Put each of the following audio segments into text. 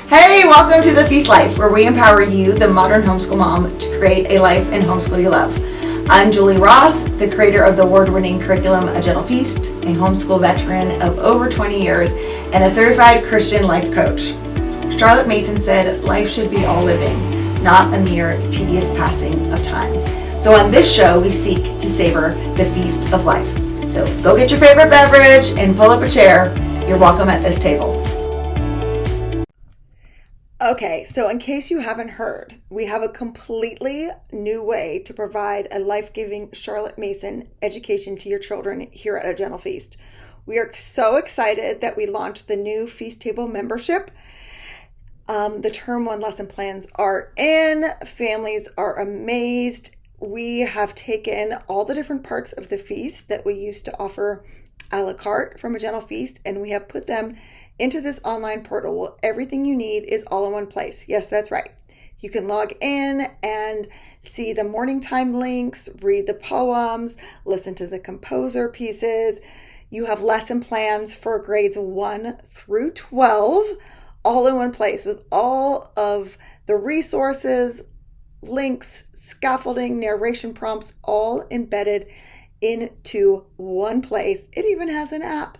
Hey, welcome to The Feast Life, where we empower you, the modern homeschool mom, to create a life and homeschool you love. I'm Julie Ross, the creator of the award-winning curriculum A Gentle Feast, a homeschool veteran of over 20 years, and a certified Christian life coach. Charlotte Mason said, life should be all living, not a mere tedious passing of time. So on this show, we seek to savor the feast of life. So go get your favorite beverage and pull up a chair. You're welcome at this table. Okay, so in case you haven't heard, we have a completely new way to provide a life-giving Charlotte Mason education to your children here at A Gentle Feast. We are so excited that we launched the new Feast Table membership. The Term 1 lesson plans are in. Families are amazed. We have taken all the different parts of the feast that we used to offer a la carte from A Gentle Feast, and we have put them into this online portal where everything you need is all in one place. Yes, that's right. You can log in and see the morning time links, read the poems, listen to the composer pieces. You have lesson plans for grades 1 through 12, all in one place with all of the resources, links, scaffolding, narration prompts, all embedded into one place. It even has an app.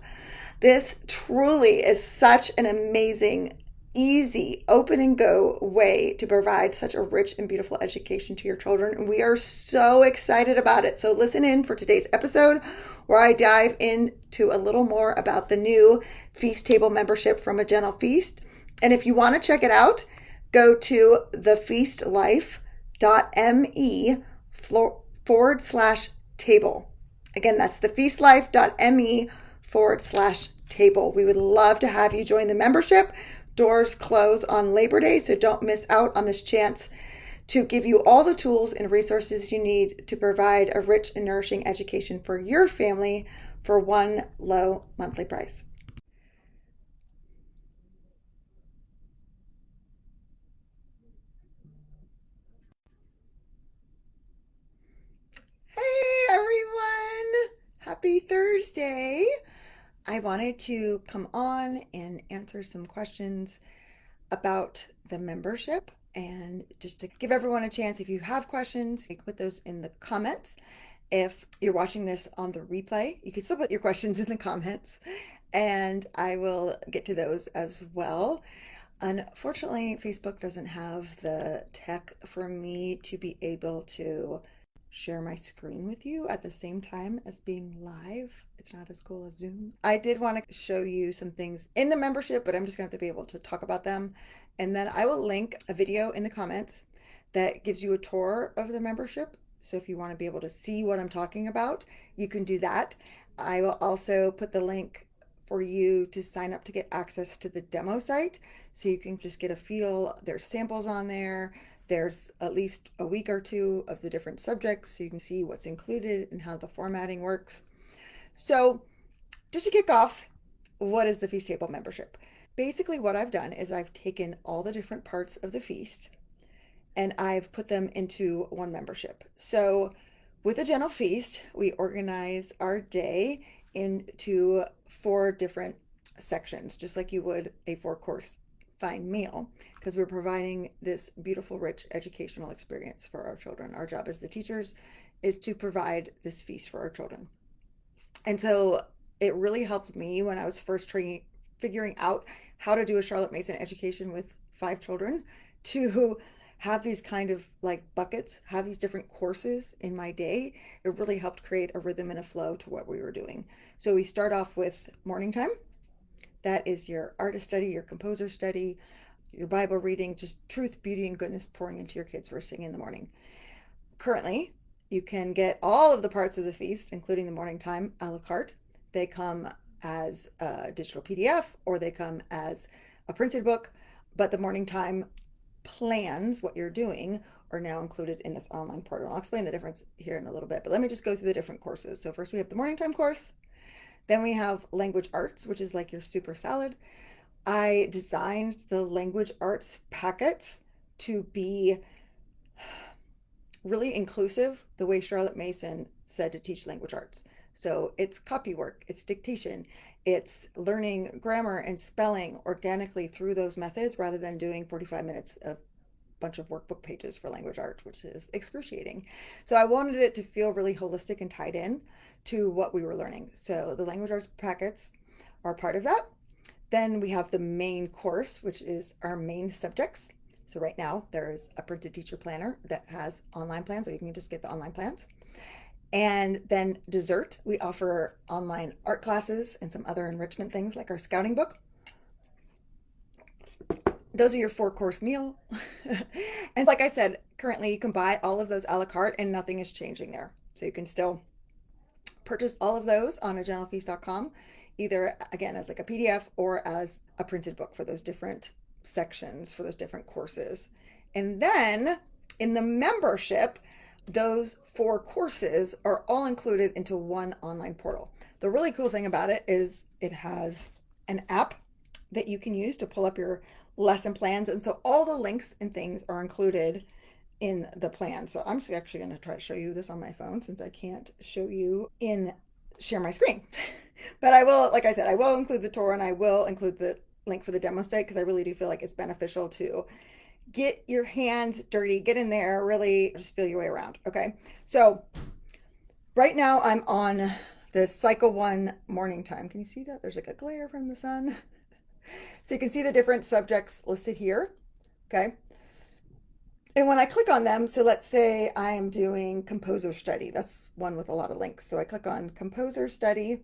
This truly is such an amazing, easy, open and go way to provide such a rich and beautiful education to your children. And we are so excited about it. So listen in for today's episode where I dive into a little more about the new Feast Table membership from A Gentle Feast. And if you want to check it out, go to thefeastlife.me/table. Again, that's thefeastlife.me/table. We would love to have you join the membership. Doors close on Labor Day, so don't miss out on this chance to give you all the tools and resources you need to provide a rich and nourishing education for your family for one low monthly price. Hey everyone! Happy Thursday! I wanted to come on and answer some questions about the membership and just to give everyone a chance. If you have questions, you can put those in the comments. If you're watching this on the replay, you can still put your questions in the comments and I will get to those as well. Unfortunately, Facebook doesn't have the tech for me to be able to share my screen with you at the same time as being live. It's not as cool as Zoom. I did want to show you some things in the membership, but I'm just going to have to be able to talk about them. And then I will link a video in the comments that gives you a tour of the membership. So if you want to be able to see what I'm talking about, you can do that. I will also put the link for you to sign up to get access to the demo site so you can just get a feel. There's samples on there. There's at least a week or two of the different subjects so you can see what's included and how the formatting works. So just to kick off, what is the Feast Table membership? Basically what I've done is I've taken all the different parts of the feast and I've put them into one membership. So with A Gentle Feast, we organize our day into 4 different sections, just like you would a 4-course fine meal, because we're providing this beautiful, rich educational experience for our children. Our job as the teachers is to provide this feast for our children. And so it really helped me when I was first figuring out how to do a Charlotte Mason education with 5 children to have these kind of like buckets, have these different courses in my day. It really helped create a rhythm and a flow to what we were doing. So we start off with morning time. That is your artist study, your composer study, your Bible reading, just truth, beauty, and goodness pouring into your kids first thing in the morning. Currently, you can get all of the parts of the feast, including the morning time, a la carte. They come as a digital PDF or they come as a printed book, but the morning time plans, what you're doing, are now included in this online portal. I'll explain the difference here in a little bit, but let me just go through the different courses. So first we have the morning time course. Then we have language arts, which is like your super salad. I designed the language arts packets to be really inclusive, the way Charlotte Mason said to teach language arts. So it's copy work, it's dictation, It's learning grammar and spelling organically through those methods rather than doing 45 minutes of bunch of workbook pages for language arts, which is excruciating. So I wanted it to feel really holistic and tied in to what we were learning. So the language arts packets are part of that. Then we have the main course, which is our main subjects. So right now there's a printed teacher planner that has online plans, so you can just get the online plans. And then dessert, we offer online art classes and some other enrichment things like our scouting book. Those are your 4-course meal. And like I said, currently you can buy all of those a la carte and nothing is changing there. So you can still purchase all of those on agentalfeast.com, either again as like a PDF or as a printed book for those different sections, for those different courses. And then in the membership, those 4 courses are all included into one online portal. The really cool thing about it is it has an app that you can use to pull up your lesson plans. And so all the links and things are included in the plan. So I'm just actually going to try to show you this on my phone since I can't show you in share my screen. But I will, like I said, I will include the tour and I will include the link for the demo site because I really do feel like it's beneficial to get your hands dirty, get in there, really just feel your way around. Okay. So right now I'm on the cycle 1 morning time. Can you see that? There's like a glare from the sun. So you can see the different subjects listed here, okay? And when I click on them, so let's say I am doing composer study. That's one with a lot of links. So I click on composer study.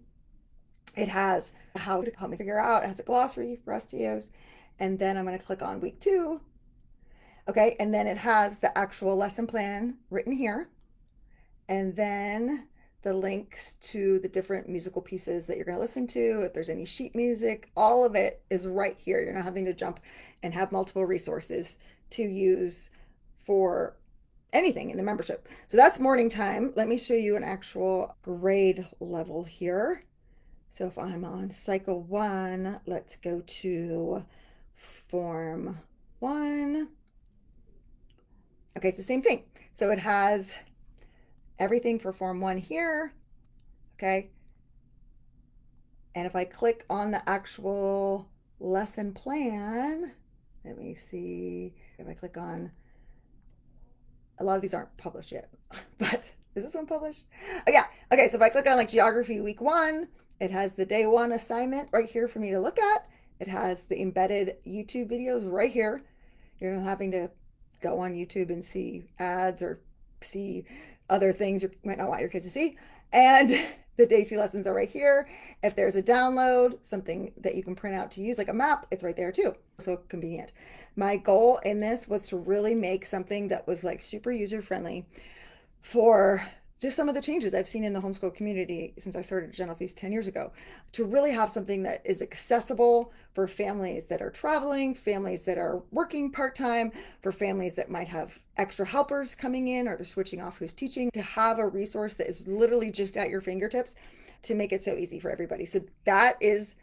It has how to help me figure out. It has a glossary for us to use. And then I'm going to click on week 2. Okay, and then it has the actual lesson plan written here. And then the links to the different musical pieces that you're going to listen to, if there's any sheet music, all of it is right here. You're not having to jump and have multiple resources to use for anything in the membership. So that's morning time. Let me show you an actual grade level here. So if I'm on cycle 1, let's go to form 1. Okay, it's the same thing. So it has everything for form 1 here, okay? And if I click on the actual lesson plan, let me see if I click on, a lot of these aren't published yet, but is this one published? Oh yeah, okay, so if I click on like geography week 1, it has the day 1 assignment right here for me to look at. It has the embedded YouTube videos right here. You're not having to go on YouTube and see ads or see other things you might not want your kids to see. And the day 2 lessons are right here. If there's a download, something that you can print out to use, like a map, it's right there too. So convenient. My goal in this was to really make something that was like super user friendly for just some of the changes I've seen in the homeschool community since I started Gentle Feast 10 years ago, to really have something that is accessible for families that are traveling, families that are working part-time, for families that might have extra helpers coming in or they're switching off who's teaching, to have a resource that is literally just at your fingertips to make it so easy for everybody. So that is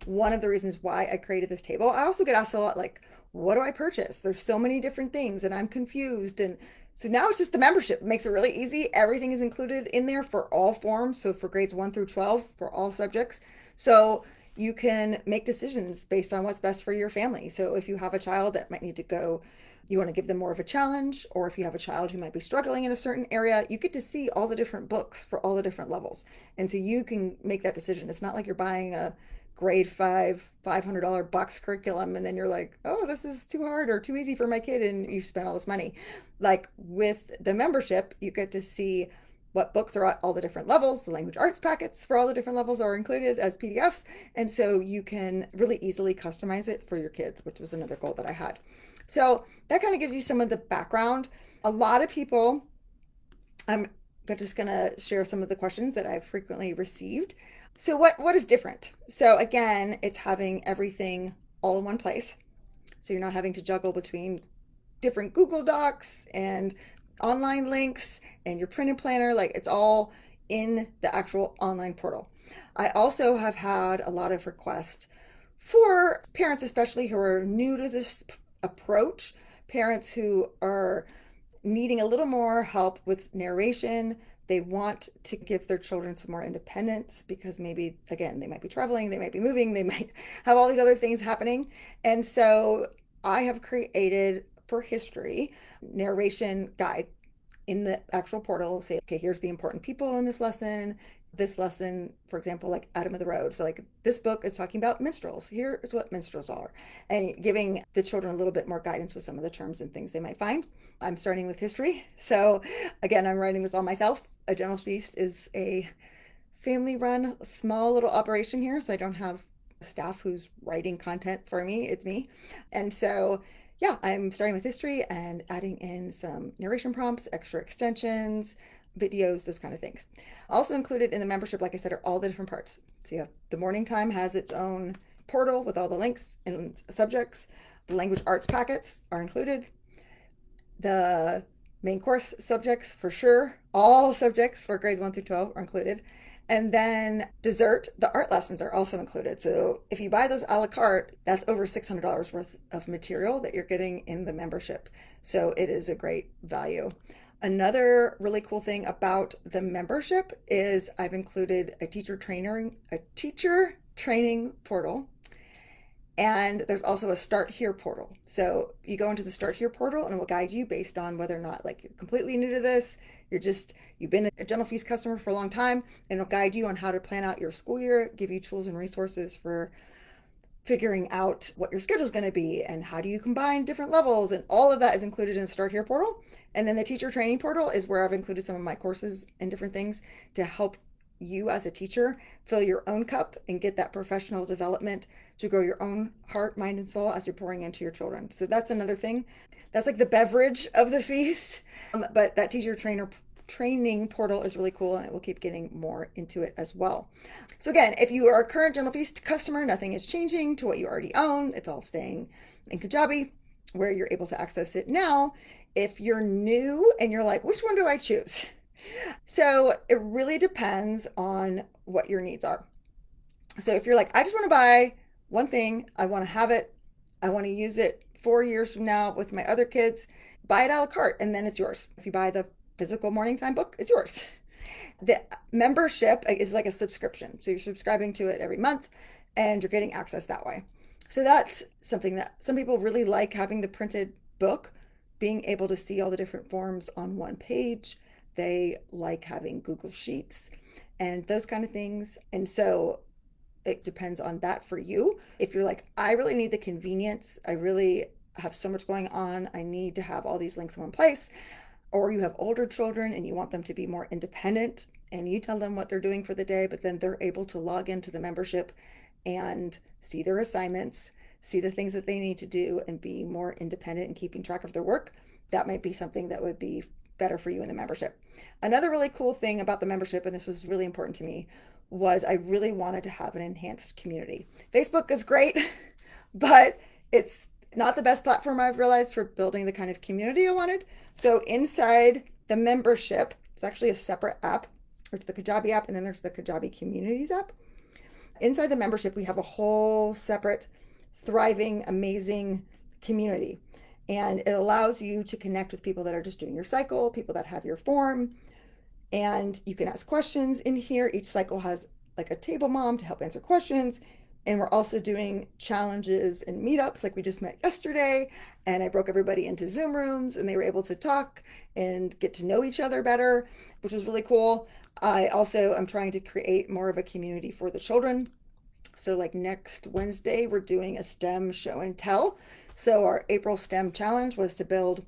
one of the reasons why I created this table. I also get asked a lot, like, what do I purchase? There's so many different things and I'm confused. And so now it's just the membership. It makes it really easy. Everything is included in there for all forms. So for grades 1 through 12, for all subjects. So you can make decisions based on what's best for your family. So if you have a child that might need to go, you want to give them more of a challenge, or if you have a child who might be struggling in a certain area, you get to see all the different books for all the different levels. And so you can make that decision. It's not like you're buying a grade 5 $500 box curriculum and then you're like, oh, this is too hard or too easy for my kid, and you've spent all this money. Like with the membership, you get to see what books are at all the different levels. The language arts packets for all the different levels are included as PDFs, and so you can really easily customize it for your kids, which was another goal that I had. So that kind of gives you some of the background. A lot of people, I'm just going to share some of the questions that I've frequently received. So what is different? So again, it's having everything all in one place. So you're not having to juggle between different Google Docs and online links and your printed planner. Like, it's all in the actual online portal. I also have had a lot of requests for parents, especially who are new to this approach, parents who are needing a little more help with narration, They want to give their children some more independence because maybe, again, they might be traveling, they might be moving, they might have all these other things happening. And so I have created for history narration guide in the actual portal. Say, okay, here's the important people in this lesson. This lesson, for example, like Adam of the Road. So, like, this book is talking about minstrels. Here is what minstrels are, and giving the children a little bit more guidance with some of the terms and things they might find. I'm starting with history. So, again, I'm writing this all myself. A Gentle Feast is a family run, small little operation here. So, I don't have staff who's writing content for me. It's me. And so, yeah, I'm starting with history and adding in some narration prompts, extra extensions, videos, those kind of things. Also included in the membership, like I said, are all the different parts. So you have the morning time has its own portal with all the links and subjects. The language arts packets are included. The main course subjects, for sure, all subjects for grades 1 through 12 are included. And then dessert, the art lessons are also included. So if you buy those a la carte, that's over $600 worth of material that you're getting in the membership. So it is a great value. Another really cool thing about the membership is I've included a teacher training portal. And there's also a Start Here portal. So you go into the Start Here portal and it will guide you based on whether or not, like, you're completely new to this, you've been a Gentle Feast customer for a long time, and it'll guide you on how to plan out your school year, give you tools and resources for figuring out what your schedule is going to be and how do you combine different levels, and all of that is included in the Start Here portal. And then the teacher training portal is where I've included some of my courses and different things to help you as a teacher fill your own cup and get that professional development to grow your own heart, mind, and soul as you're pouring into your children. So that's another thing. That's like the beverage of the feast. But that teacher training portal is really cool, and it will keep getting more into it as well. So again, if you are a current Gentle Feast customer, nothing is changing to what you already own. It's all staying in Kajabi, where you're able to access it now. If you're new and you're like, which one do I choose? So it really depends on what your needs are. So if you're like, I just want to buy one thing, I want to have it, I want to use it 4 years from now with my other kids, buy it a la carte and then it's yours. If you buy the physical morning time book, it's yours. The membership is like a subscription. So you're subscribing to it every month and you're getting access that way. So that's something that some people really like, having the printed book, being able to see all the different forms on one page. They like having Google Sheets and those kind of things. And so it depends on that for you. If you're like, I really need the convenience, I really have so much going on, I need to have all these links in one place, or you have older children and you want them to be more independent and you tell them what they're doing for the day, but then they're able to log into the membership and see their assignments, see the things that they need to do, and be more independent and keeping track of their work, that might be something that would be better for you in the membership. Another really cool thing about the membership, and this was really important to me, was I really wanted to have an enhanced community. Facebook is great, but it's not the best platform, I've realized, for building the kind of community I wanted. So inside the membership, it's actually a separate app. There's the Kajabi app, and then there's the Kajabi Communities app. Inside the membership, we have a whole separate, thriving, amazing community. And it allows you to connect with people that are just doing your cycle, people that have your form, and you can ask questions in here. Each cycle has like a table mom to help answer questions. And we're also doing challenges and meetups, like we just met yesterday. And I broke everybody into Zoom rooms and they were able to talk and get to know each other better, which was really cool. I also am trying to create more of a community for the children. So like next Wednesday, we're doing a STEM show and tell. So our April STEM challenge was to build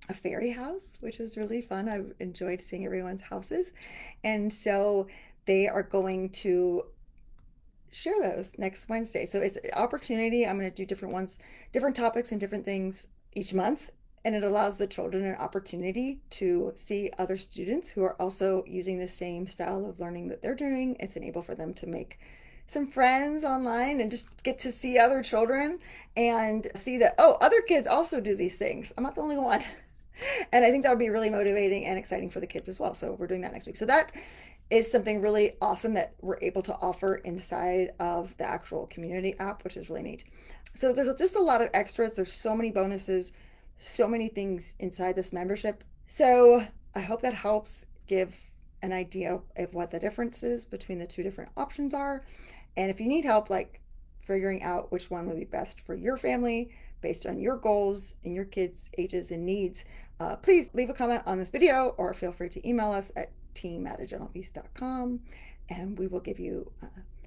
a fairy house, which was really fun. I enjoyed seeing everyone's houses. And so they are going to share those next Wednesday. So it's an opportunity. I'm going to do different ones, different topics and different things each month. And it allows the children an opportunity to see other students who are also using the same style of learning that they're doing. It's enable for them to make some friends online and just get to see other children and see that, oh, other kids also do these things. I'm not the only one. And I think that would be really motivating and exciting for the kids as well. So we're doing that next week. So that is something really awesome that we're able to offer inside of the actual community app, which is really neat. So there's just a lot of extras. There's so many bonuses, so many things inside this membership. So I hope that helps give an idea of what the differences between the two different options are. And if you need help, like figuring out which one would be best for your family based on your goals and your kids' ages and needs, please leave a comment on this video or feel free to email us at team@agentlefeast.com, and we will give you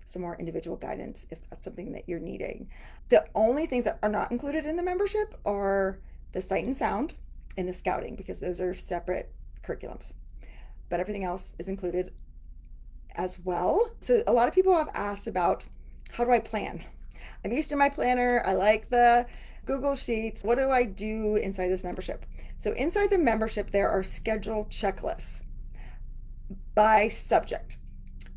some more individual guidance if that's something that you're needing. The only things that are not included in the membership are the sight and sound and the scouting, because those are separate curriculums. But everything else is included as well. So a lot of people have asked about, how do I plan? I'm used to my planner. I like the Google Sheets. What do I do inside this membership? So inside the membership, there are schedule checklists by subject.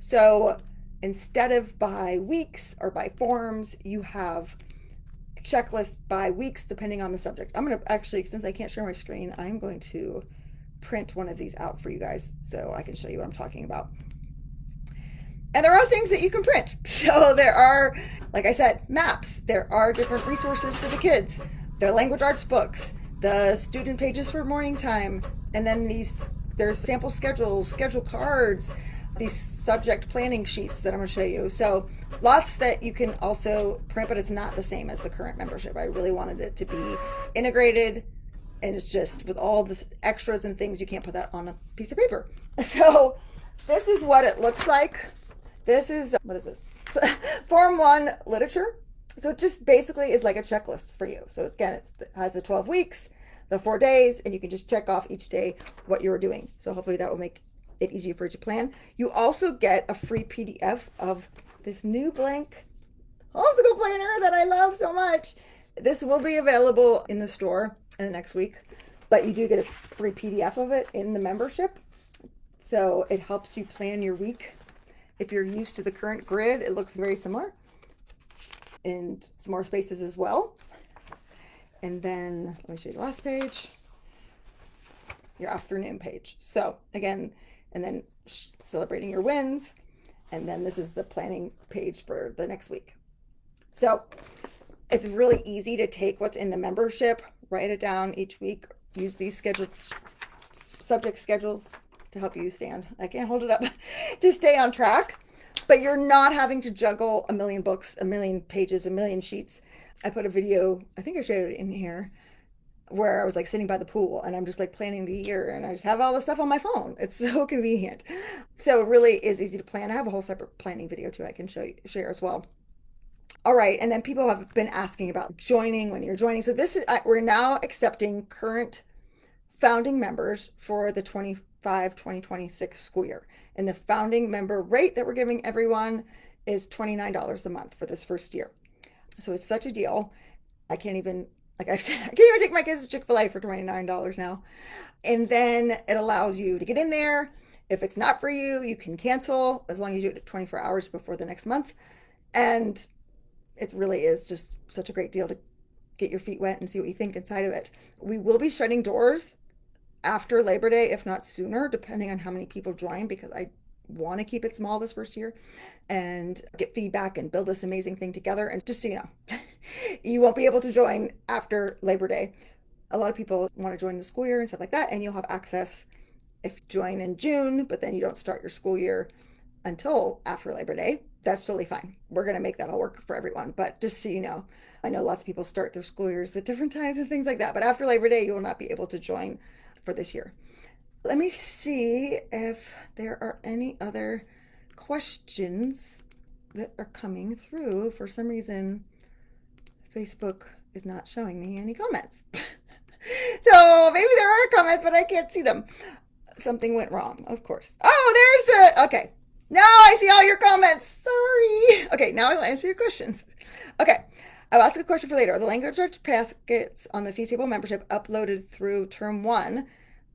So instead of by weeks or by forms, you have checklists by weeks depending on the subject. I'm going to actually, since I can't share my screen, I'm going to print one of these out for you guys so I can show you what I'm talking about. And there are things that you can print. So there are, like I said, maps. There are different resources for the kids. There are language arts books, the student pages for morning time, and then there's sample schedules, schedule cards, these subject planning sheets that I'm going to show you. So lots that you can also print, but it's not the same as the current membership. I really wanted it to be integrated, and it's just with all the extras and things, you can't put that on a piece of paper. So this is what it looks like. This is, what is this? Form 1 literature. So it just basically is like a checklist for you. So again, it has the 12 weeks, the 4 days, and you can just check off each day what you were doing. So hopefully that will make it easier for you to plan. You also get a free PDF of this new blank homeschool planner that I love so much. This will be available in the store in the next week, but you do get a free PDF of it in the membership. So it helps you plan your week. If you're used to the current grid, it looks very similar, and some more spaces as well. And then let me show you the last page, your afternoon page. So again, and then celebrating your wins. And then this is the planning page for the next week. So it's really easy to take what's in the membership, write it down each week, use these subject schedules to help you I can't hold it up, to stay on track. But you're not having to juggle a million books, a million pages, a million sheets. I put a video, I think I shared it in here, where I was like sitting by the pool and I'm just like planning the year, and I just have all the stuff on my phone. It's so convenient. So it really is easy to plan. I have a whole separate planning video too I can share as well. All right, and then people have been asking about joining, when you're joining. So this is, we're now accepting current founding members for the 2026 school year. And the founding member rate that we're giving everyone is $29 a month for this first year. So it's such a deal. I can't even, like I've said, I can't even take my kids to Chick-fil-A for $29 now. And then it allows you to get in there. If it's not for you, you can cancel as long as you do it 24 hours before the next month. And it really is just such a great deal to get your feet wet and see what you think inside of it. We will be shutting doors after Labor Day, if not sooner, depending on how many people join, because I want to keep it small this first year and get feedback and build this amazing thing together. And just so you know, you won't be able to join after Labor Day. A lot of people want to join the school year and stuff like that, and you'll have access if you join in June, but then you don't start your school year until after Labor Day. That's totally fine. We're going to make that all work for everyone. But just so you know, I know lots of people start their school years at different times and things like that, but after Labor Day, you will not be able to join for this year. Let me see if there are any other questions that are coming through. For some reason, Facebook is not showing me any comments. So maybe there are comments, but I can't see them. Something went wrong, of course. Oh, there's okay. Now I see all your comments. Sorry. Okay, now I'll answer your questions. Okay, I'll ask a question for later. Are the language arts packets on the Feast Table membership uploaded through term 1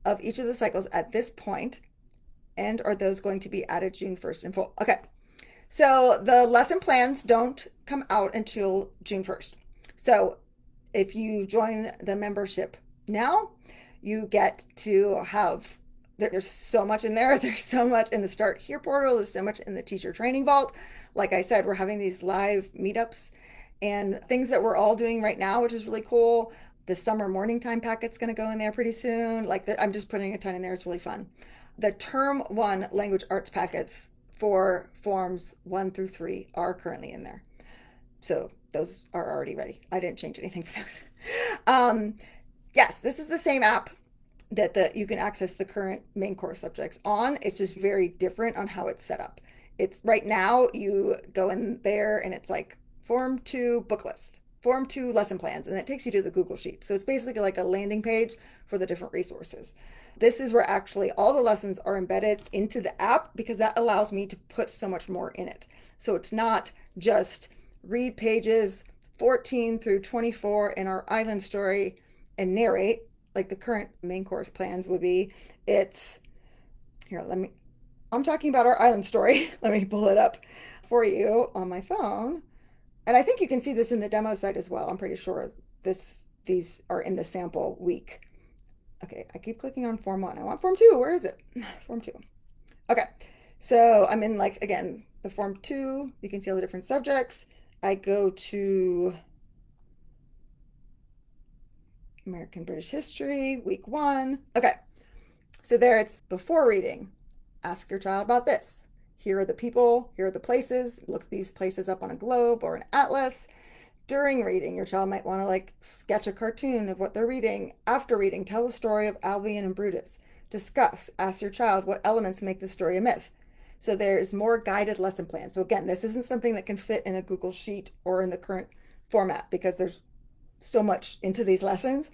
of each of the cycles at this point? And are those going to be added June 1st in full? Okay, so the lesson plans don't come out until June 1st. So if you join the membership now, you get to have, there's so much in there. There's so much in the Start Here portal. There's so much in the Teacher Training Vault. Like I said, we're having these live meetups and things that we're all doing right now, which is really cool. The summer morning time packet's going to go in there pretty soon. I'm just putting a ton in there. It's really fun. The term one language arts packets for forms 1 through 3 are currently in there. So those are already ready. I didn't change anything for those. Yes, this is the same app that you can access the current main course subjects on. It's just very different on how it's set up. It's right now you go in there and it's like form 2 book list, form 2 lesson plans, and it takes you to the Google Sheet. So it's basically like a landing page for the different resources. This is where actually all the lessons are embedded into the app because that allows me to put so much more in it. So it's not just read pages 14 through 24 in our island story and narrate like the current main course plans would be. It's here, I'm talking about our island story. Let me pull it up for you on my phone. And I think you can see this in the demo site as well. I'm pretty sure these are in the sample week. Okay, I keep clicking on form 1. I want form 2. Where is it? Form 2. Okay, so I'm in like, again, the form 2. You can see all the different subjects. I go to American British History, week 1. Okay, so there it's before reading. Ask your child about this. Here are the people, here are the places. Look these places up on a globe or an atlas. During reading, your child might want to like sketch a cartoon of what they're reading. After reading, tell the story of Albion and Brutus. Discuss, ask your child what elements make the story a myth. So there's more guided lesson plans. So again, this isn't something that can fit in a Google Sheet or in the current format because there's so much into these lessons.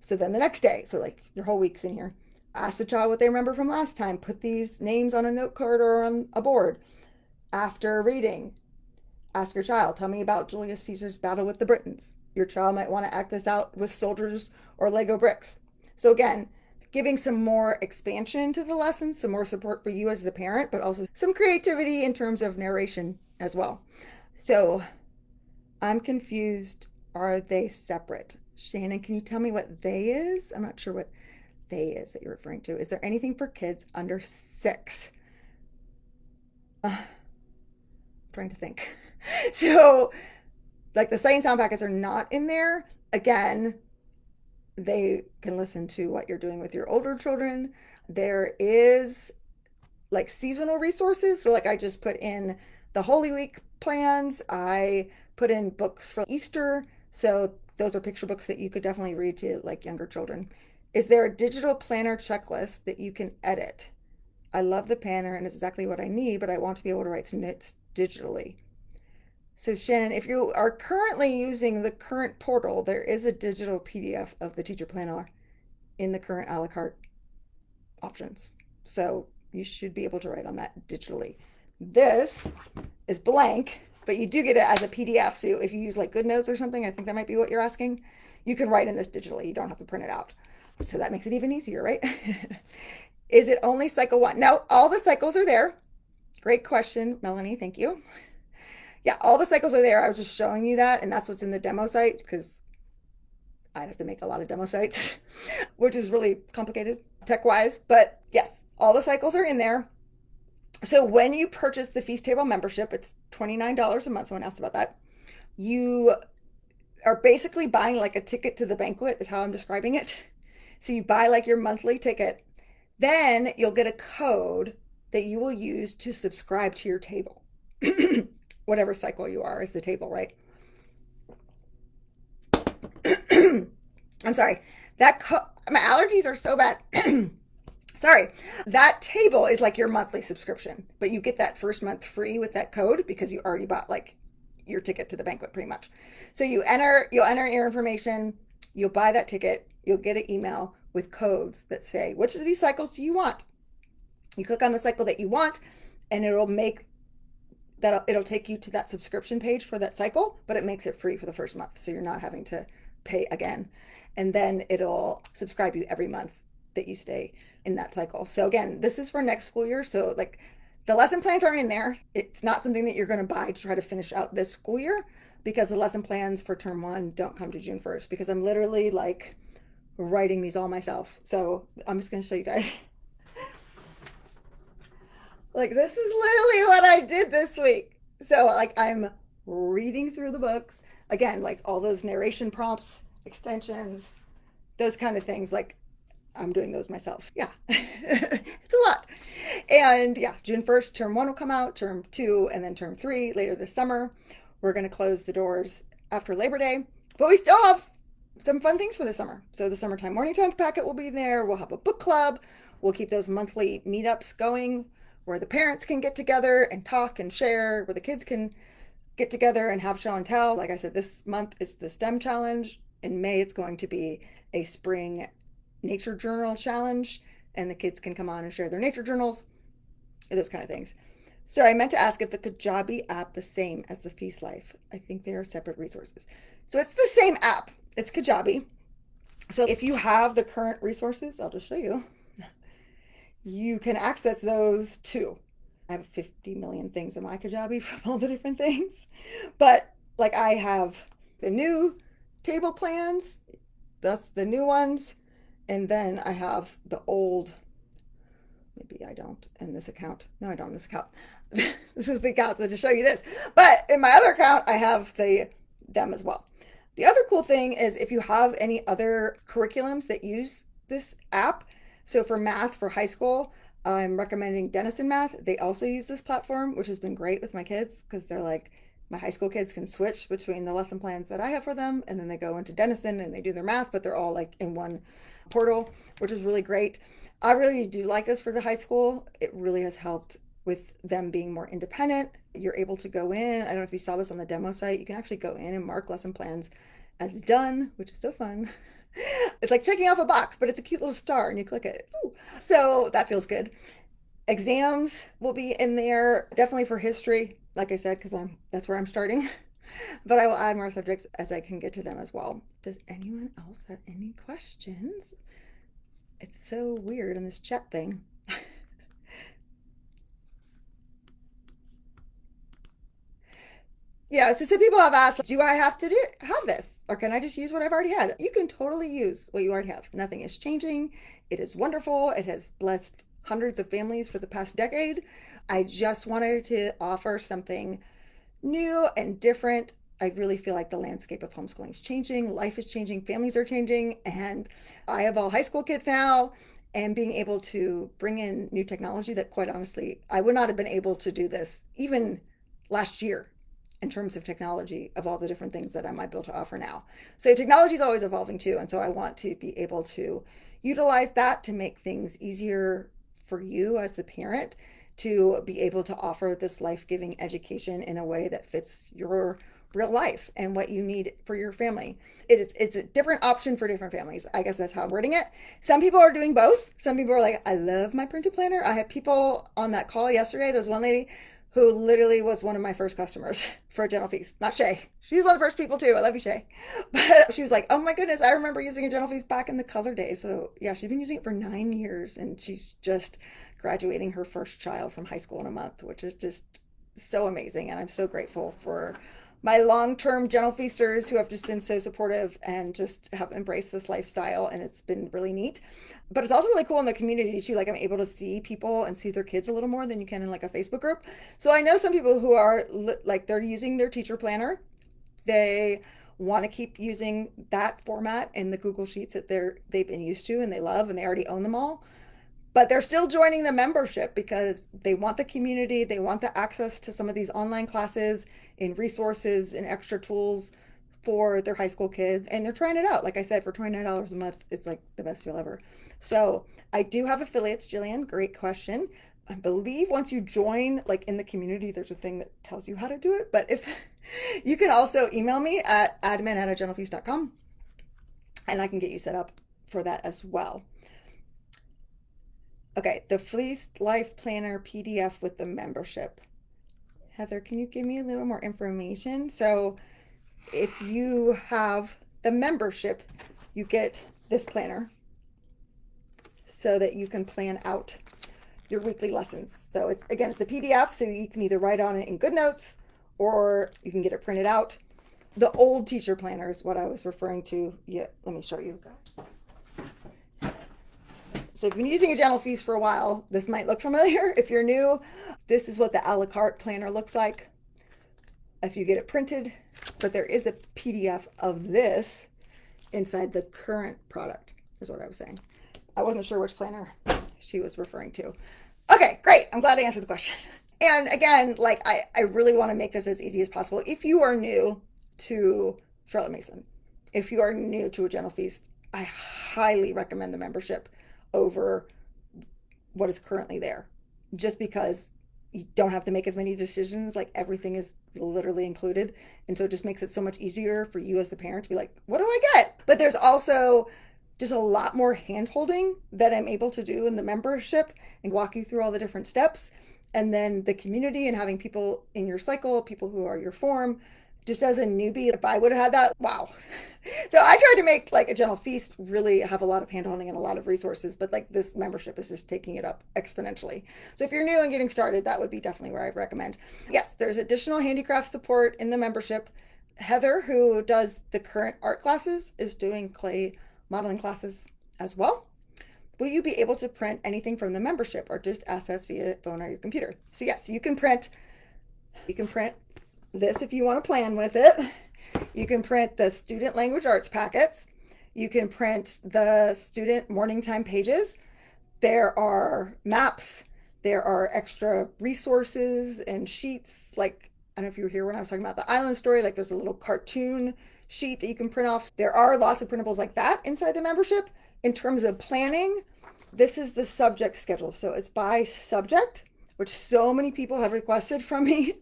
So then the next day, so like your whole week's in here. Ask the child what they remember from last time. Put these names on a note card or on a board. After reading, ask your child, tell me about Julius Caesar's battle with the Britons. Your child might want to act this out with soldiers or Lego bricks. So again, giving some more expansion to the lessons, some more support for you as the parent, but also some creativity in terms of narration as well. So I'm confused. Are they separate? Shannon, can you tell me what they is? I'm not sure what they is that you're referring to. Is there anything for kids under 6? I'm trying to think. So, like the sight and sound packets are not in there. Again, they can listen to what you're doing with your older children. There is like seasonal resources. So, like I just put in the Holy Week plans. I put in books for Easter. So, those are picture books that you could definitely read to like younger children. Is there a digital planner checklist that you can edit? I love the planner and it's exactly what I need, but I want to be able to write some notes digitally. So Shannon, if you are currently using the current portal, there is a digital PDF of the teacher planner in the current a la carte options. So you should be able to write on that digitally. This is blank, but you do get it as a PDF. So if you use like GoodNotes or something, I think that might be what you're asking, you can write in this digitally. You don't have to print it out. So that makes it even easier, right? Is it only cycle 1? No, all the cycles are there. Great question, Melanie. Thank you. Yeah, all the cycles are there. I was just showing you that, and that's what's in the demo site because I'd have to make a lot of demo sites, which is really complicated tech-wise. But yes, all the cycles are in there. So when you purchase the Feast Table membership, it's $29 a month. Someone asked about that. You are basically buying like a ticket to the banquet is how I'm describing it. So you buy like your monthly ticket. Then you'll get a code that you will use to subscribe to your table. Whatever cycle you are is the table, right? I'm sorry. My allergies are so bad. Sorry. That table is like your monthly subscription, but you get that first month free with that code because you already bought like your ticket to the banquet pretty much. So you'll enter your information, you'll buy that ticket, you'll get an email with codes that say, which of these cycles do you want? You click on the cycle that you want and it'll take you to that subscription page for that cycle, but it makes it free for the first month. So you're not having to pay again. And then it'll subscribe you every month that you stay in that cycle. So again, this is for next school year. So like the lesson plans aren't in there. It's not something that you're going to buy to try to finish out this school year because the lesson plans for term 1 don't come to June 1st because I'm literally like writing these all myself. So I'm just going to show you guys. Like this is literally what I did this week. So like I'm reading through the books. Again, like all those narration prompts, extensions, those kind of things. Like I'm doing those myself. Yeah, it's a lot. And yeah, June 1st, term one will come out, term two, and then term three later this summer. We're going to close the doors after Labor Day, but we still have some fun things for the summer. So the summertime morning time packet will be there. We'll have a book club. We'll keep those monthly meetups going where the parents can get together and talk and share, where the kids can get together and have show and tell. Like I said, this month is the STEM challenge. In May, it's going to be a spring nature journal challenge, and the kids can come on and share their nature journals, those kind of things. So I meant to ask if the Kajabi app the same as the Feast Life. I think they are separate resources. So it's the same app. It's Kajabi. So if you have the current resources, I'll just show you. You can access those too. I have 50 million things in my Kajabi from all the different things. But like I have the new table plans, that's the new ones. And then I have the old, maybe I don't in this account. No, I don't in this account. This is the account, so to show you this. But in my other account, I have them as well. The other cool thing is if you have any other curriculums that use this app. So for math for high school, I'm recommending Denison Math. They also use this platform, which has been great with my kids because they're like, my high school kids can switch between the lesson plans that I have for them, and then they go into Denison and they do their math, but they're all like in one portal, which is really great. I really do like this for the high school. It really has helped with them being more independent. You're able to go in. I don't know if you saw this on the demo site. You can actually go in and mark lesson plans as done, which is so fun. It's like checking off a box, but it's a cute little star and you click it. Ooh. So that feels good. Exams will be in there, definitely for history, like I said, because that's where I'm starting. But I will add more subjects as I can get to them as well. Does anyone else have any questions? It's so weird in this chat thing. Yeah, so some people have asked, do I have to have this? Or can I just use what I've already had? You can totally use what you already have. Nothing is changing. It is wonderful. It has blessed hundreds of families for the past decade. I just wanted to offer something new and different. I really feel like the landscape of homeschooling is changing. Life is changing. Families are changing. And I have all high school kids now. And being able to bring in new technology that, quite honestly, I would not have been able to do this even last year in terms of technology of all the different things that I might be able to offer now. So technology is always evolving too. And so I want to be able to utilize that to make things easier for you as the parent to be able to offer this life-giving education in a way that fits your real life and what you need for your family. It's a different option for different families. I guess that's how I'm wording it. Some people are doing both. Some people are like, I love my printed planner. I had people on that call yesterday. There's one lady who literally was one of my first customers for a Gentle Feast. Not Shay. She was one of the first people too. I love you, Shay. But she was like, oh my goodness, I remember using a Gentle Feast back in the color days. So yeah, she's been using it for 9 years and she's just graduating her first child from high school in a month, which is just so amazing. And I'm so grateful for my long-term Gentle Feasters who have just been so supportive and just have embraced this lifestyle, and it's been really neat. But it's also really cool in the community too. Like I'm able to see people and see their kids a little more than you can in like a Facebook group. So I know some people who are like they're using their teacher planner. They want to keep using that format in the Google Sheets that they've been used to and they love and they already own them all. But they're still joining the membership because they want the community, they want the access to some of these online classes and resources and extra tools for their high school kids. And they're trying it out. Like I said, for $29 a month, it's like the best deal ever. So I do have affiliates, Jillian. Great question. I believe once you join, like in the community, there's a thing that tells you how to do it. But if you can also email me at admin@agentlefeast.com and I can get you set up for that as well. Okay, the Feast Life Planner PDF with the membership. Heather, can you give me a little more information? So if you have the membership, you get this planner so that you can plan out your weekly lessons. So it's a PDF, so you can either write on it in GoodNotes or you can get it printed out. The old teacher planner is what I was referring to. Yeah, let me show you guys. So if you've been using a Gentle Feast for a while, this might look familiar. If you're new, this is what the a la carte planner looks like if you get it printed. But there is a PDF of this inside the current product, is what I was saying. I wasn't sure which planner she was referring to. Okay, great. I'm glad I answered the question. And again, like I really want to make this as easy as possible. If you are new to Charlotte Mason, if you are new to a Gentle Feast, I highly recommend the membership over what is currently there. Just because you don't have to make as many decisions, like everything is literally included. And so it just makes it so much easier for you as the parent to be like, what do I get? But there's also just a lot more hand holding that I'm able to do in the membership and walk you through all the different steps. And then the community and having people in your cycle, people who are your form, just as a newbie, if I would have had that, wow. So I tried to make like a Gentle Feast really have a lot of hand holding and a lot of resources, but like this membership is just taking it up exponentially. So if you're new and getting started, that would be definitely where I'd recommend. Yes, there's additional handicraft support in the membership. Heather, who does the current art classes, is doing clay modeling classes as well. Will you be able to print anything from the membership or just access via phone or your computer? So yes, you can print this if you want to plan with it. You can print the student language arts packets. You can print the student morning time pages. There are maps. There are extra resources and sheets. Like, I don't know if you were here when I was talking about the island story, like there's a little cartoon sheet that you can print off. There are lots of printables like that inside the membership. In terms of planning, this is the subject schedule. So it's by subject, which so many people have requested from me,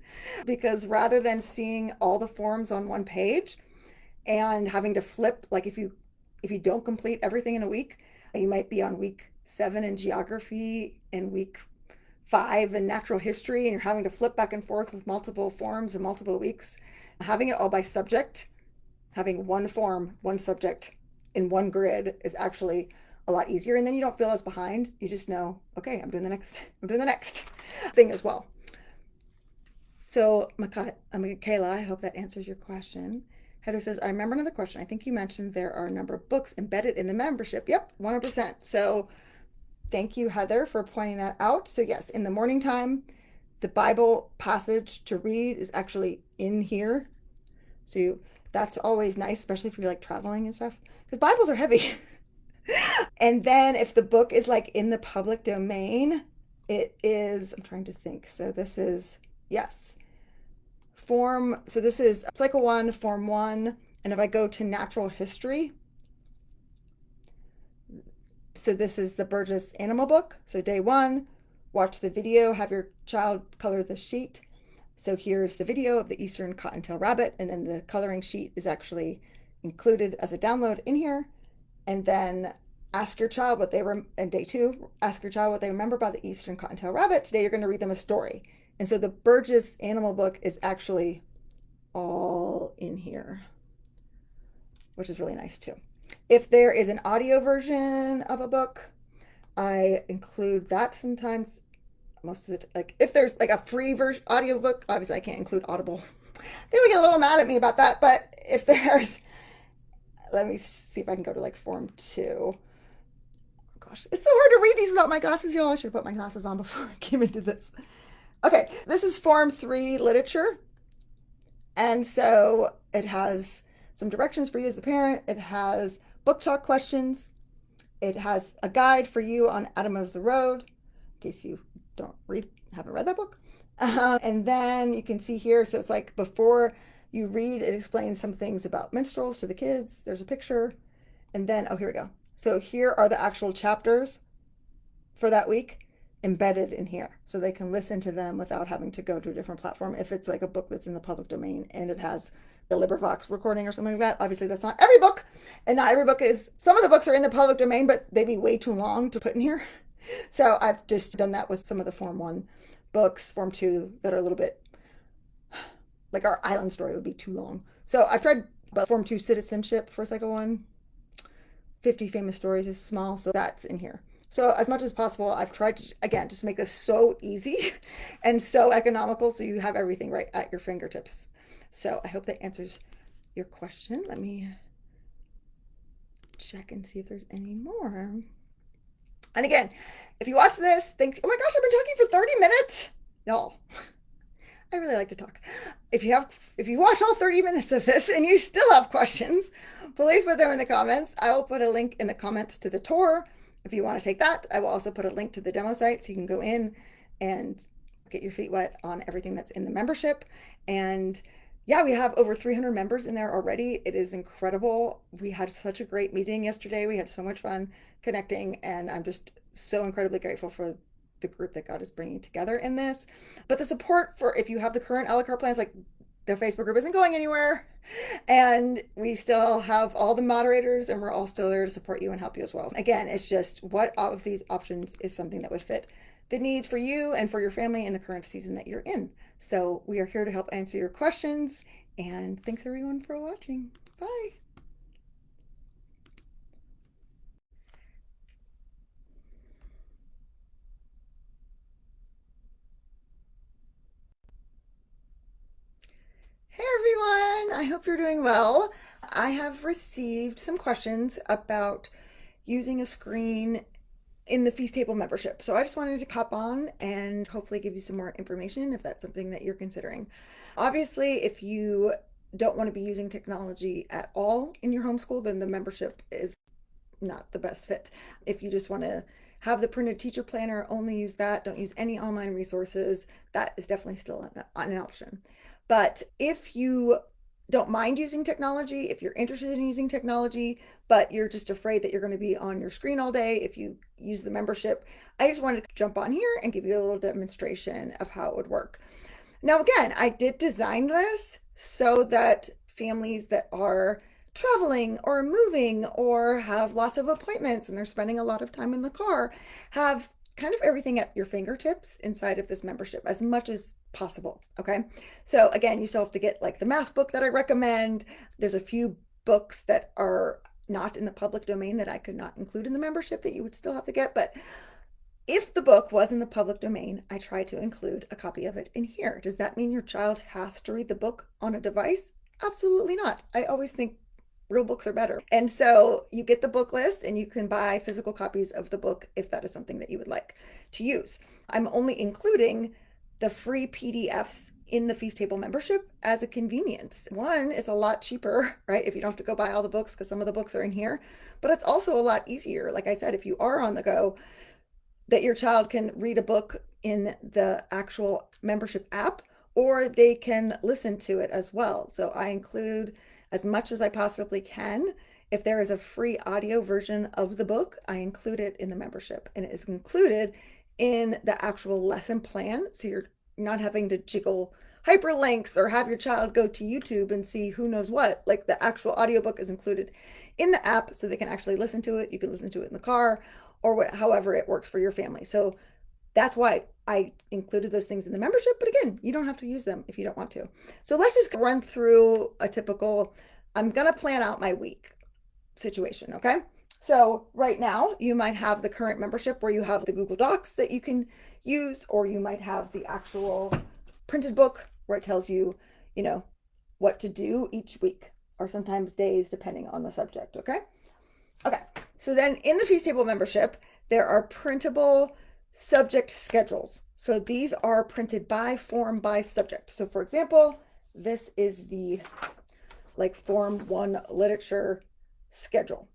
because rather than seeing all the forms on one page and having to flip, like if you don't complete everything in a week, you might be on week 7 in geography and week 5 in natural history, and you're having to flip back and forth with multiple forms and multiple weeks. Having it all by subject, having one form, one subject in one grid is actually a lot easier, and then you don't feel as behind. You just know, okay, I'm doing the next thing as well. So Michaela, I hope that answers your question. Heather says, I remember another question. I think you mentioned there are a number of books embedded in the membership. Yep, 100%. So thank you, Heather, for pointing that out. So yes, in the morning time, the Bible passage to read is actually in here. So that's always nice, especially if you're like traveling and stuff, because Bibles are heavy. And then if the book is like in the public domain, it is, I'm trying to think. So this is, yes, so this is Cycle 1, Form 1. And if I go to natural history, so this is the Burgess Animal Book. So day 1, watch the video, have your child color the sheet. So here's the video of the Eastern Cottontail Rabbit, and then the coloring sheet is actually included as a download in here. And then ask your child what they and day 2, ask your child what they remember about the Eastern Cottontail Rabbit. Today you're going to read them a story. And so the Burgess Animal Book is actually all in here, which is really nice too. If there is an audio version of a book, I include that sometimes. Most of the like if there's like a free version audio book, obviously I can't include Audible. They would get a little mad at me about that. But if there's, let me see if I can go to like Form 2. Gosh, it's so hard to read these without my glasses, y'all. I should have put my glasses on before I came into this. Okay, this is Form 3 literature. And so it has some directions for you as a parent. It has book talk questions. It has a guide for you on Adam of the Road, in case you haven't read that book. And then you can see here, so it's like before you read, it explains some things about minstrels to the kids. There's a picture. And then, oh, here we go. So here are the actual chapters for that week embedded in here. So they can listen to them without having to go to a different platform. If it's like a book that's in the public domain and it has a LibriVox recording or something like that, obviously that's not every book. And not every book is, some of the books are in the public domain, but they'd be way too long to put in here. So I've just done that with some of the Form 1 books, Form 2 that are a little bit, like our island story would be too long. So I've tried, but Form 2 citizenship for Cycle 1, 50 famous stories is small, so that's in here. So as much as possible, I've tried to, again, just make this so easy and so economical so you have everything right at your fingertips. So I hope that answers your question. Let me check and see if there's any more. And again, if you watch this, think, oh my gosh, I've been talking for 30 minutes. Y'all, I really like to talk. If you watch all 30 minutes of this and you still have questions, please put them in the comments. I will put a link in the comments to the tour if you want to take that, I will also put a link to the demo site so you can go in and get your feet wet on everything that's in the membership. And yeah, we have over 300 members in there already. It is incredible. We had such a great meeting yesterday. We had so much fun connecting, and I'm just so incredibly grateful for the group that God is bringing together in this. But the support for, if you have the current a la carte plans, like the Facebook group isn't going anywhere, and we still have all the moderators, and we're all still there to support you and help you as well. Again, it's just what of these options is something that would fit the needs for you and for your family in the current season that you're in. So we are here to help answer your questions, and thanks everyone for watching. Bye. Hey everyone, I hope you're doing well. I have received some questions about using a screen in the Feast Table membership. So I just wanted to hop on and hopefully give you some more information if that's something that you're considering. Obviously, if you don't want to be using technology at all in your homeschool, then the membership is not the best fit. If you just want to have the printed teacher planner, only use that, don't use any online resources, that is definitely still an option. But if you don't mind using technology, if you're interested in using technology, but you're just afraid that you're going to be on your screen all day if you use the membership, I just wanted to jump on here and give you a little demonstration of how it would work. Now, again, I did design this so that families that are traveling or moving or have lots of appointments and they're spending a lot of time in the car have kind of everything at your fingertips inside of this membership as much as possible. Okay. So again, you still have to get like the math book that I recommend. There's a few books that are not in the public domain that I could not include in the membership that you would still have to get. But if the book was in the public domain, I try to include a copy of it in here. Does that mean your child has to read the book on a device? Absolutely not. I always think real books are better. And so you get the book list and you can buy physical copies of the book if that is something that you would like to use. I'm only including the free PDFs in the Feast Table membership as a convenience. One, it's a lot cheaper, right? If you don't have to go buy all the books because some of the books are in here, but it's also a lot easier. Like I said, if you are on the go, that your child can read a book in the actual membership app, or they can listen to it as well. So I include as much as I possibly can. If there is a free audio version of the book, I include it in the membership, and it is included in the actual lesson plan. So you're not having to jiggle hyperlinks or have your child go to YouTube and see who knows what. Like, the actual audiobook is included in the app so they can actually listen to it. You can listen to it in the car or however it works for your family. So that's why I included those things in the membership. But again, you don't have to use them if you don't want to. So let's just run through a typical, I'm going to plan out my week situation. Okay. So right now you might have the current membership where you have the Google Docs that you can use, or you might have the actual printed book where it tells you, what to do each week, or sometimes days, depending on the subject. Okay. Okay, so then in the Feast Table membership, there are printable subject schedules. So these are printed by form by subject. So for example, this is the Form 1 literature schedule.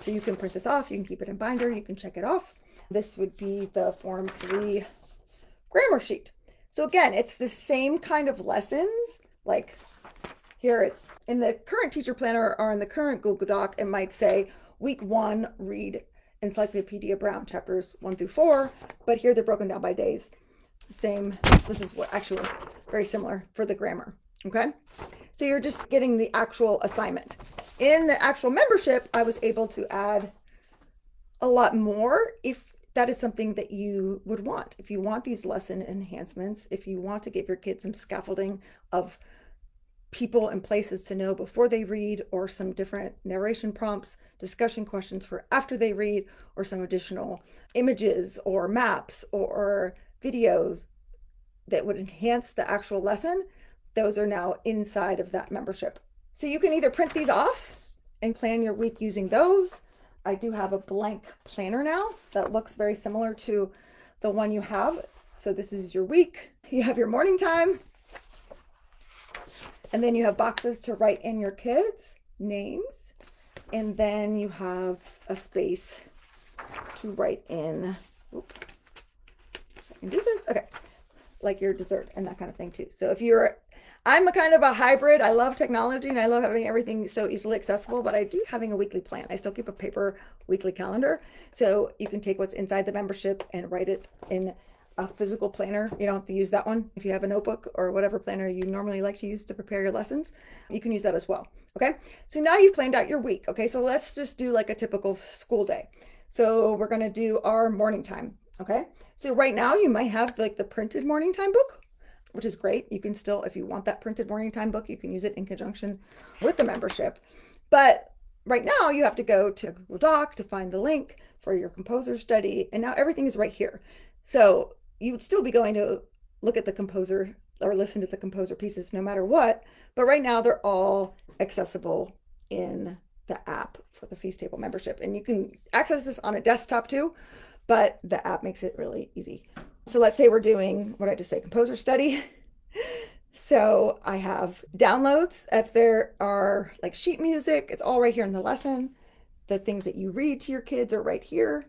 So you can print this off, you can keep it in binder, you can check it off. This would be the Form 3 grammar sheet. So again, it's the same kind of lessons. Like here, it's in the current teacher planner or in the current Google Doc, it might say, Week 1, read Encyclopedia Brown, chapters 1 through 4, but here they're broken down by days. Same, this is what actually very similar for the grammar, okay? So you're just getting the actual assignment. In the actual membership, I was able to add a lot more if that is something that you would want. If you want these lesson enhancements, if you want to give your kids some scaffolding of people and places to know before they read, or some different narration prompts, discussion questions for after they read, or some additional images or maps or videos that would enhance the actual lesson, those are now inside of that membership. So you can either print these off and plan your week using those. I do have a blank planner now that looks very similar to the one you have. So this is your week. You have your morning time, and then you have boxes to write in your kids' names. And then you have a space to write in, oop, I can do this, okay, like your dessert and that kind of thing too. So if you're, I'm a kind of a hybrid. I love technology and I love having everything so easily accessible, but I do having a weekly plan. I still keep a paper weekly calendar. So you can take what's inside the membership and write it in a physical planner. You don't have to use that one. If you have a notebook or whatever planner you normally like to use to prepare your lessons, you can use that as well. Okay. So now you've planned out your week. Okay. So let's just do like a typical school day. So we're going to do our morning time. Okay. So right now you might have like the printed morning time book, which is great. You can still, if you want that printed morning time book, you can use it in conjunction with the membership. But right now you have to go to Google Doc to find the link for your composer study. And now everything is right here. So you would still be going to look at the composer or listen to the composer pieces no matter what. But right now they're all accessible in the app for the Feast Table membership. And you can access this on a desktop too, but the app makes it really easy. So let's say we're doing, what did I just say, composer study. So I have downloads. If there are like sheet music, it's all right here in the lesson. The things that you read to your kids are right here,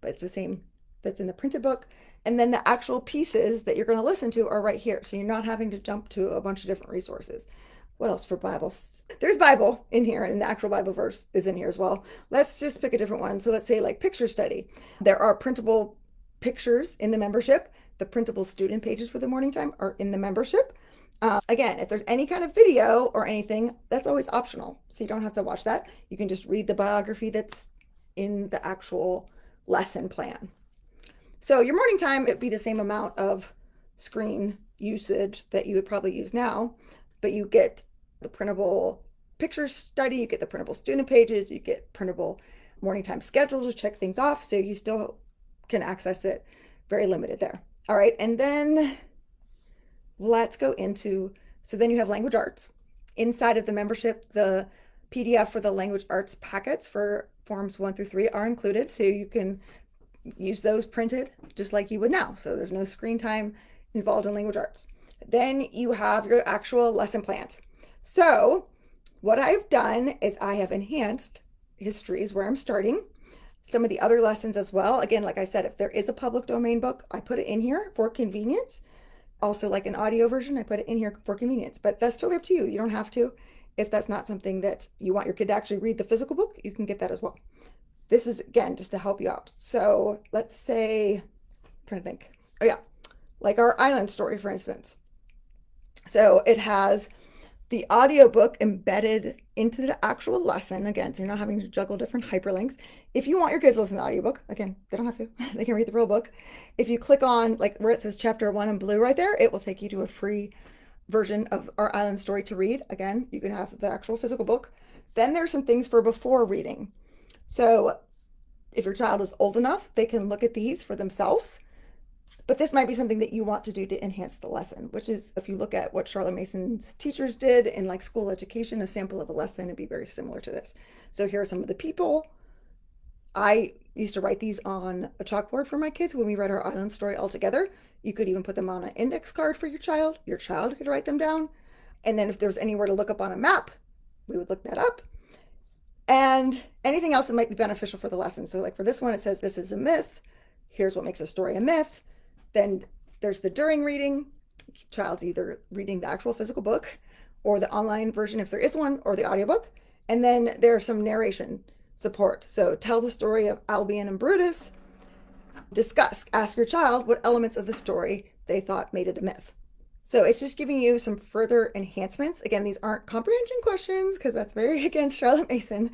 but it's the same that's in the printed book. And then the actual pieces that you're going to listen to are right here. So you're not having to jump to a bunch of different resources. What else for Bibles? There's Bible in here, and the actual Bible verse is in here as well. Let's just pick a different one. So let's say like picture study. There are printable pictures in the membership. The printable student pages for the morning time are in the membership. Again, if there's any kind of video or anything, that's always optional. So you don't have to watch that. You can just read the biography that's in the actual lesson plan. So your morning time, it'd be the same amount of screen usage that you would probably use now, but you get the printable picture study, you get the printable student pages, you get printable morning time schedule to check things off. So you still can access it, very limited there. All right, and then let's go into, so then you have language arts. Inside of the membership, the PDF for the language arts packets for forms 1 through 3 are included. So you can use those printed just like you would now. So there's no screen time involved in language arts. Then you have your actual lesson plans. So what I've done is I have enhanced histories where I'm starting, some of the other lessons as well. Again, like I said, if there is a public domain book, I put it in here for convenience. Also, like an audio version, I put it in here for convenience, but that's totally up to you. You don't have to. If that's not something that you want your kid to actually read the physical book, you can get that as well. This is, again, just to help you out. So let's say, I'm trying to think. Oh yeah, like our island story, for instance. So it has the audiobook embedded into the actual lesson. Again, so you're not having to juggle different hyperlinks. If you want your kids to listen to the audiobook, again, they don't have to. They can read the real book. If you click on like where it says chapter 1 in blue right there, it will take you to a free version of our island story to read. Again, you can have the actual physical book. Then there's some things for before reading. So if your child is old enough, they can look at these for themselves. But this might be something that you want to do to enhance the lesson, which is, if you look at what Charlotte Mason's teachers did in like school education, a sample of a lesson would be very similar to this. So here are some of the people. I used to write these on a chalkboard for my kids when we read our island story all together. You could even put them on an index card for your child. Your child could write them down. And then if there's anywhere to look up on a map, we would look that up. And anything else that might be beneficial for the lesson. So like for this one, it says this is a myth. Here's what makes a story a myth. Then there's the during reading. Child's either reading the actual physical book or the online version if there is one, or the audiobook. And then there's some narration support. So tell the story of Albion and Brutus. Discuss, ask your child what elements of the story they thought made it a myth. So it's just giving you some further enhancements. Again, these aren't comprehension questions because that's very against Charlotte Mason.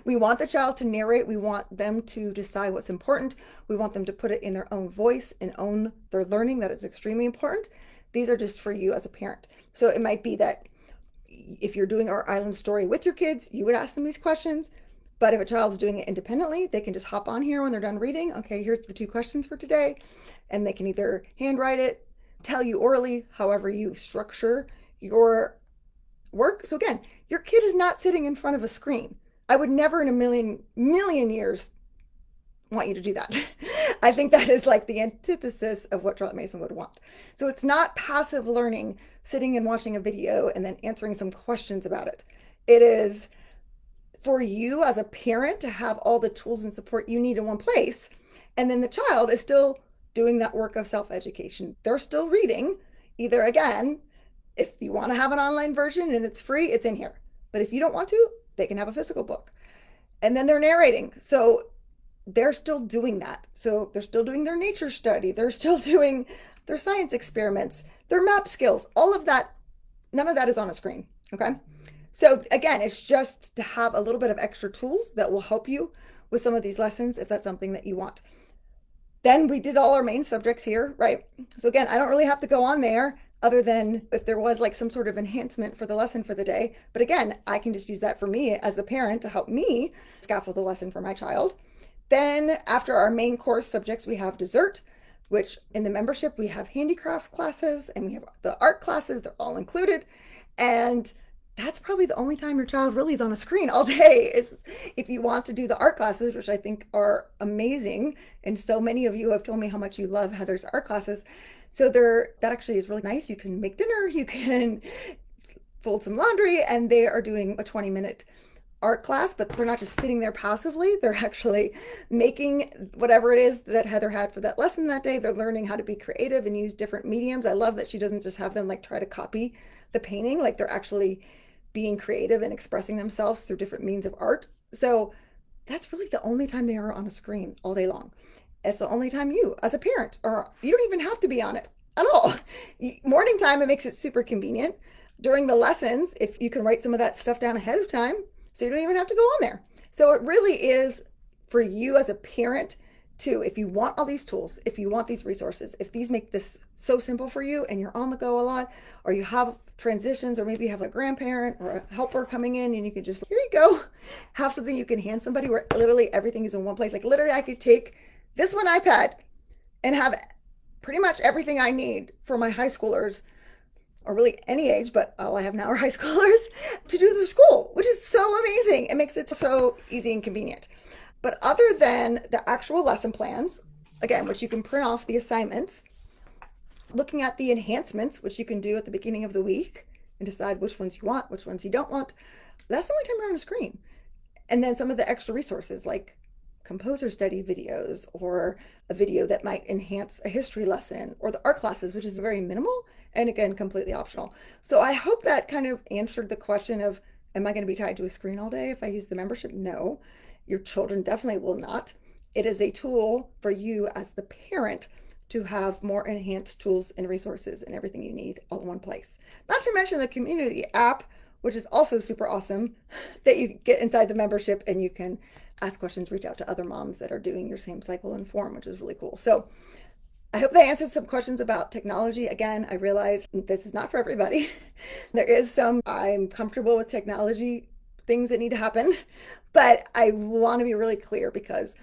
We want the child to narrate. We want them to decide what's important. We want them to put it in their own voice and own their learning. That is extremely important. These are just for you as a parent. So it might be that if you're doing our island story with your kids, you would ask them these questions. But if a child's doing it independently, they can just hop on here when they're done reading. Okay, here's the 2 questions for today. And they can either handwrite it, tell you orally, however you structure your work. So again, your kid is not sitting in front of a screen. I would never in a million years want you to do that. I think that is like the antithesis of what Charlotte Mason would want. So it's not passive learning, sitting and watching a video and then answering some questions about it. It is for you as a parent to have all the tools and support you need in one place. And then the child is still doing that work of self-education. They're still reading. Either, again, if you want to have an online version and it's free, it's in here. But if you don't want to, they can have a physical book. And then they're narrating. So they're still doing that. So they're still doing their nature study. They're still doing their science experiments, their map skills, all of that. None of that is on a screen. Okay. So again, it's just to have a little bit of extra tools that will help you with some of these lessons if that's something that you want. Then we did all our main subjects here, right? So again, I don't really have to go on there other than if there was like some sort of enhancement for the lesson for the day. But again, I can just use that for me as the parent to help me scaffold the lesson for my child. Then after our main course subjects, we have dessert, which in the membership, we have handicraft classes and we have the art classes. They're all included. And that's probably the only time your child really is on a screen all day, is if you want to do the art classes, which I think are amazing. And so many of you have told me how much you love Heather's art classes. So that actually is really nice. You can make dinner, you can fold some laundry, and they are doing a 20-minute art class, but they're not just sitting there passively. They're actually making whatever it is that Heather had for that lesson that day. They're learning how to be creative and use different mediums. I love that she doesn't just have them like try to copy the painting, like they're actually being creative and expressing themselves through different means of art. So that's really the only time they are on a screen all day long. It's the only time you, as a parent, or you don't even have to be on it at all. Morning time, it makes it super convenient. During the lessons, if you can write some of that stuff down ahead of time, so you don't even have to go on there. So it really is for you as a parent to, if you want all these tools, if you want these resources, if these make this so simple for you and you're on the go a lot, or you have transitions, or maybe you have a grandparent or a helper coming in and you can just, here you go, have something you can hand somebody where literally everything is in one place. Like literally I could take this one iPad and have pretty much everything I need for my high schoolers, or really any age, but all I have now are high schoolers, to do their school, which is so amazing. It makes it so easy and convenient. But other than the actual lesson plans, again, which you can print off the assignments, looking at the enhancements, which you can do at the beginning of the week and decide which ones you want, which ones you don't want, that's the only time you're on a screen. And then some of the extra resources like composer study videos, or a video that might enhance a history lesson, or the art classes, which is very minimal and again completely optional. So I hope that kind of answered the question of, am I going to be tied to a screen all day if I use the membership? No, your children definitely will not. It is a tool for you as the parent to have more enhanced tools and resources and everything you need all in one place. Not to mention the community app, which is also super awesome, that you get inside the membership and you can ask questions, reach out to other moms that are doing your same cycle and form, which is really cool. So I hope that answers some questions about technology. Again, I realize this is not for everybody. There is some, I'm comfortable with technology things that need to happen, but I want to be really clear because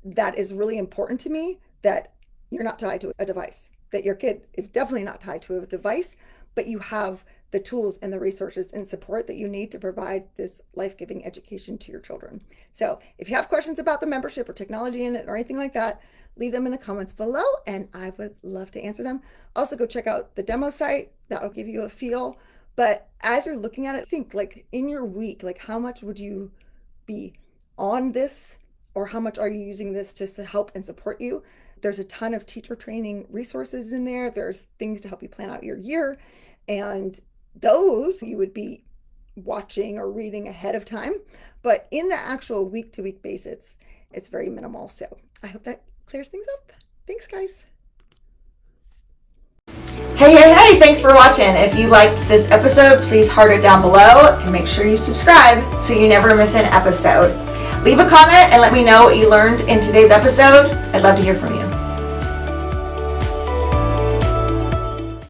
that is really important to me, that you're not tied to a device, that your kid is definitely not tied to a device, but you have the tools and the resources and support that you need to provide this life-giving education to your children. So if you have questions about the membership or technology in it or anything like that, leave them in the comments below and I would love to answer them. Also go check out the demo site. That'll give you a feel. But as you're looking at it, think like in your week, like how much would you be on this, or how much are you using this to help and support you? There's a ton of teacher training resources in there. There's things to help you plan out your year, and those you would be watching or reading ahead of time. But in the actual week-to-week basis, it's very minimal. So I hope that clears things up. Thanks, guys. Hey, thanks for watching. If you liked this episode, please heart it down below and make sure you subscribe so you never miss an episode. Leave a comment and let me know what you learned in today's episode. I'd love to hear from you.